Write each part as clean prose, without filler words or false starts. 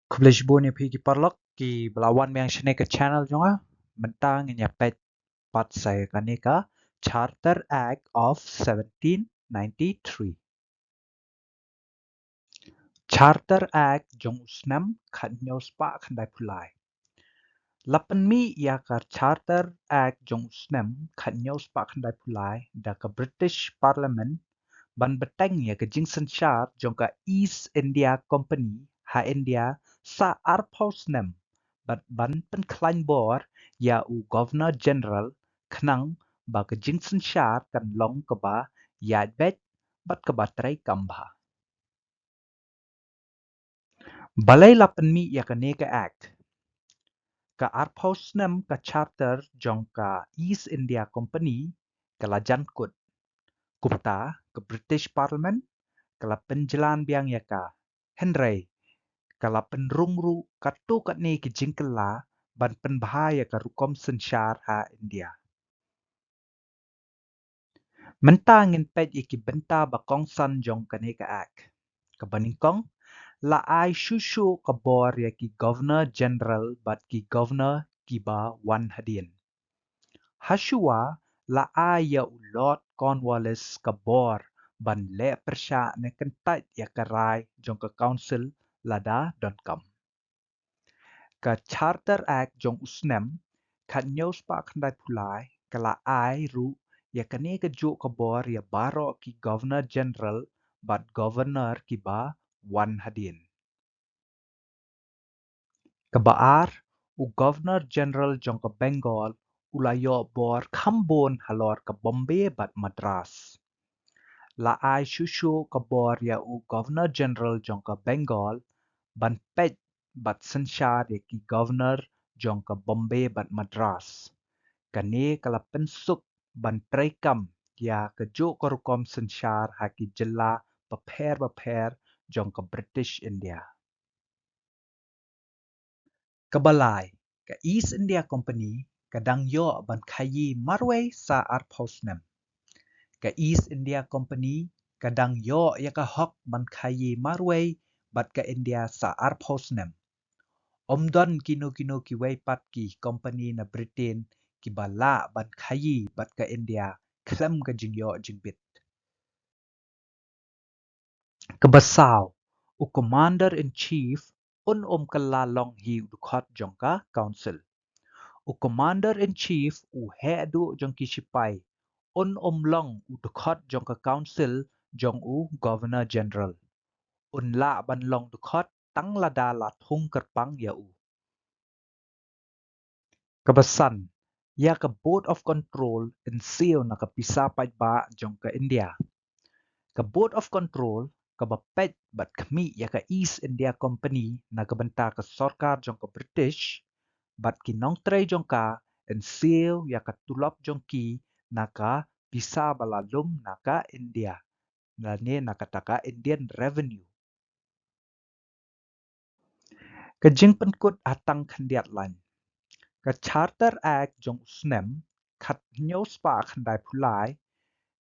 Kublajbuni pigi parlok ki belawan yang sini ke channel jonga mentang nyapet pat saya kanika Charter Act of 1793. Charter Act jong usnam khat nyos pa khandai pulai. Lapan mi ya ka Charter Act jong usnam khat nyos pa khandai pulai da ka British Parliament ban beteng ya ke jingsen syar jong ka East India Company ha India sa arpaus nem ban pen klain bor ya u Governor General khnang ba ke jingsen syar kan long ke ba ya bet bat ke batrai kambha. Balai lapan mi ya ke ne ke act ka arpaus nem ka charter jong ka East India Company kalajan kut kupta ke British Parliament kala penjelan biang ya ka Henry kala penrungru katu kat ni ki jingkela ban penbahaya ka rukom sensyar ha India. Mentang ngin pej iki benta ba kongsan jong kane ka ak. Kabaningkong la ai shushu ka bor ya ki Governor General bat ki Governor ki ba wan hadin. Hashua la ai ya Lord Cornwallis ka bor ban le persya ne kentat ya karai jong ka council lada .com. Ka Charter Act jong usnem khat nyos pa khandai pulai kala ai ru ya kane ka jo ka bor ya baro ki Governor General bat Governor ki ba wan hadin. Ka baar u Governor General jong ka Bengal ulayo bor khambon halor ka Bombay bat Madras. La ai shushu ka bor ya u Governor General jong ka Bengal ban pej bat sensyar ya ki Governor jong ka Bombay bat Madras. Kani kala pensuk ban trekam ya kejo korukom sensyar haki jela paper jong ka British India. Kabalai ka East India Company kadang yo ban khayi marway sa arpausnem. Ka East India Company kadang yo ya ka hok ban khayi marway bat ka India sa arpausnem. Omdon kino ki waypat ki company na Britain ki bala ban khayi bat ka India klem ka jingyo jingbit. Kebasaw u Commander-in-Chief un kala long hi dukhat jongka council. U Commander-in-Chief u hedu jongki sipai un long u dukhat jongka council jong u Governor General. Un la ban long dukhat tang lada la thung kerpang ya u. Kebasan ya ke Board of Control in seal na kapisa ba jongka India. Ka Board of Control ka bapet bat kami ya ka East India Company na kabenta ka sarkar jong ka British bat kinong tray jong ka and seal ya ka tulap jong ki na ka bisa balalum na ka India na ni na kataka Indian Revenue. Ka jing penkut atang khandiat lan. Ka Charter Act jong usnem khat nyos pa khandai pulai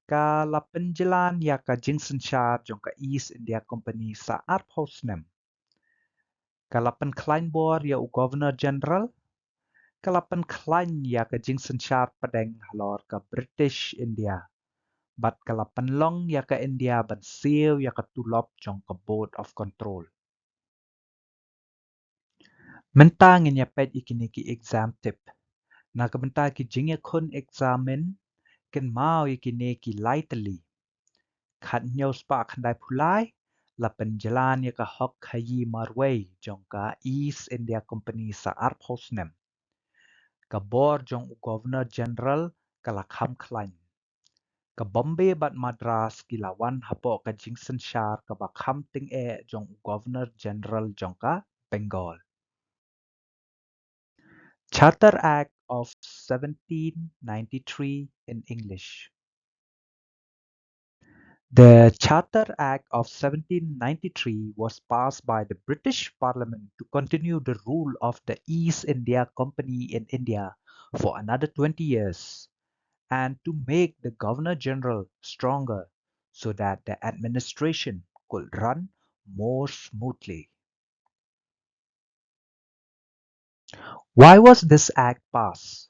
ka la penjelan ya ka jing sensyar jong ka East India Company sa arpausnem. Kalapan klain bor ya u Governor General, kalapan klain ya ka jing sensyar padeng halor ka British India, bat kalapan long ya ka India ban seal ya ka tulop jong ka Board of Control. Mentang in ya pet ikini ki exam tip, na kabenta ki jing ya kun examen, ken mau ikini ki lightly. Khat nyos pa khandai pulai, la penjalan ya ka hok khayi marway jong ka East India Company sa arpausnem. Ka bor jong u Governor General kala kham klain. Ka Bombay bat Madras kilawan hapo ka jingsen syar ka ba kham ting e jong u Governor General jong ka Bengal. Charter Act of 1793 in English. The Charter Act of 1793 was passed by the British Parliament to continue the rule of the East India Company in India for another 20 years and to make the Governor-General stronger so that the administration could run more smoothly. Why was this act passed?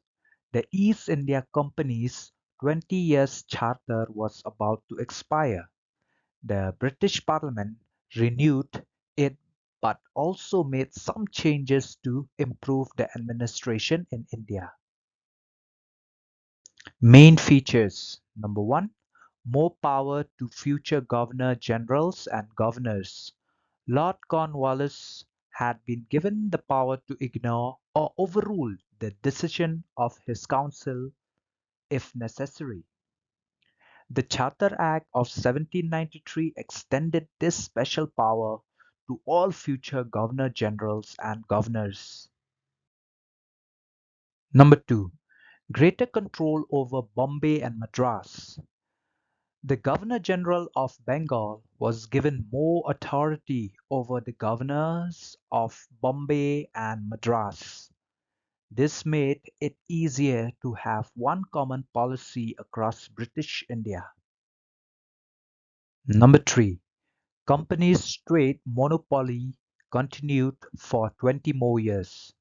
The East India Company's 20 years charter was about to expire. The British Parliament renewed it but also made some changes to improve the administration in India. Main features: Number 1, more power to future Governor-Generals and Governors. Lord Cornwallis had been given the power to ignore or overrule the decision of his council if necessary. The Charter Act of 1793 extended this special power to all future Governor-Generals and Governors. Number 2, greater control over Bombay and Madras. The Governor-General of Bengal was given more authority over the governors of Bombay and Madras. This made it easier to have one common policy across British India. Number 3, Company's trade monopoly continued for 20 more years.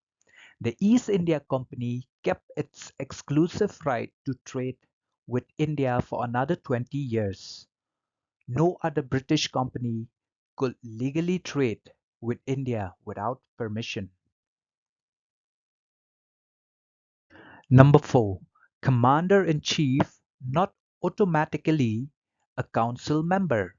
The East India Company kept its exclusive right to trade with India for another 20 years. No other British company could legally trade with India without permission. Number 4, Commander-in-Chief, not automatically a council member.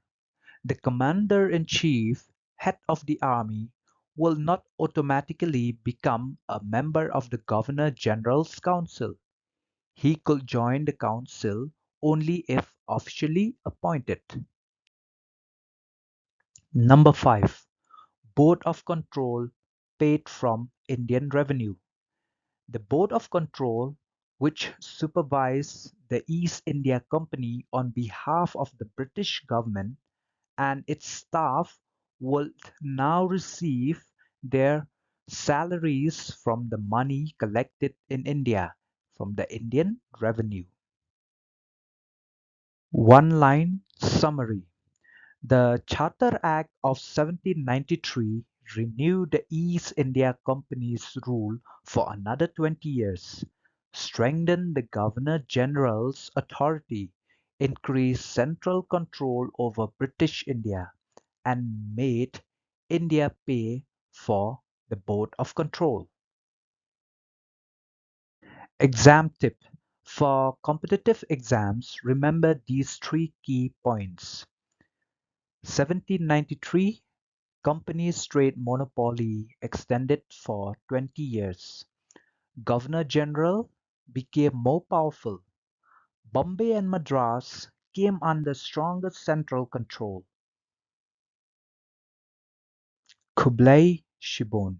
The Commander-in-Chief, head of the army, will not automatically become a member of the Governor-General's Council. He could join the council only if officially appointed. Number 5, Board of Control paid from Indian revenue. The Board of Control, which supervised the East India Company on behalf of the British government and its staff, would now receive their salaries from the money collected in India from the Indian revenue. One-line summary. The Charter Act of 1793 renewed the East India Company's rule for another 20 years, strengthened the Governor-General's authority, increased central control over British India, and made India pay for the Board of Control. Exam tip: for competitive exams, remember these three key points. 1793 Company's trade monopoly extended for 20 years. Governor-General became more powerful. Bombay and Madras came under stronger central control. Kublai Shibon